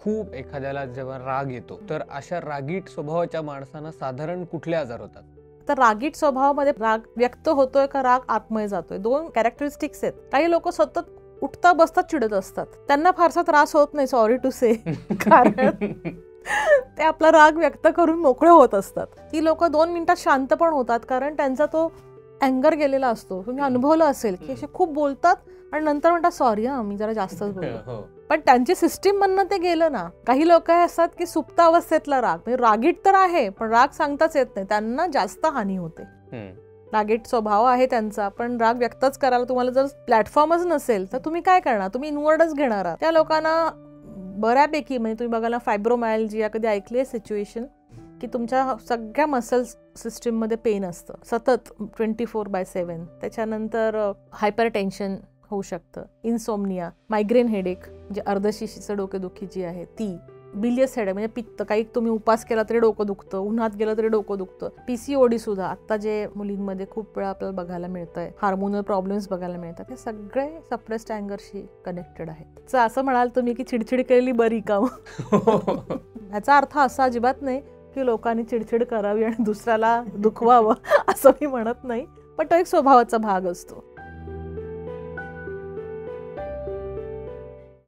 खूप एखाद्याला जेव्हा राग येतो तर अशा रागीट स्वभावाच्या माणसांना साधारण कुठले आजार होतात? तर रागीट स्वभावामध्ये राग व्यक्त होतोय का राग आतमध्ये जातोय, दोन कॅरेक्टरिस्टिक्स आहेत. काही लोक सतत उठता बसतात चिडत असतात, त्यांना फारसा त्रास होत नाही, सॉरी टू से, कारण ते आपला राग व्यक्त करून मोकळे होत असतात. ती लोक 2 मिनिटात शांत पण होतात, कारण त्यांचा तो अँगर गेलेला असतो. तुम्ही अनुभवलं असेल की असे खूप बोलतात आणि नंतर म्हणतात सॉरी मी जरा जास्तच बोललो, पण त्यांची सिस्टीम म्हणणं ते गेलं ना. काही लोक असतात की सुप्त अवस्थेतला राग, म्हणजे रागीट तर आहे पण राग सांगताच येत नाही, त्यांना जास्त हानी होते. रागीट स्वभाव आहे त्यांचा, पण राग व्यक्तच करायला तुम्हाला जर प्लॅटफॉर्मच नसेल तर तुम्ही काय करणार, तुम्ही इनवर्डच घेणार आहात. त्या लोकांना बऱ्यापैकी, म्हणजे तुम्ही बघायला फायब्रोमायल्जिया कधी ऐकली आहे सिच्युएशन, की तुमच्या सगळ्या मसल्स सिस्टीम मध्ये पेन असतं सतत 24/7. त्याच्यानंतर हायपर टेन्शन होऊ शकतं, इन्सोमनिया, मायग्रेन हेडेक म्हणजे अर्धशिशीचं डोकेदुखी जी आहे ती, बिलियस हेडेक म्हणजे पित्त, काही तुम्ही उपास केला तरी डोकं दुखतं, उन्हात गेलं तरी डोकं दुखतं, PCOD सुद्धा आता जे मुलींमध्ये खूप वेळा आपल्याला बघायला मिळतंय, हार्मोनल प्रॉब्लेम्स बघायला मिळतात, हे सगळे सप्रेस्ड अँगरशी कनेक्टेड आहेत. असं म्हणाल तुम्ही की चिडचिड केलेली बरी का? ह्याचा अर्थ असा अजिबात नाही की लोकांनी चिडचिड करावी आणि दुसऱ्याला दुखवावं, असं मी म्हणत नाही, पण तो एक स्वभावाचा भाग असतो.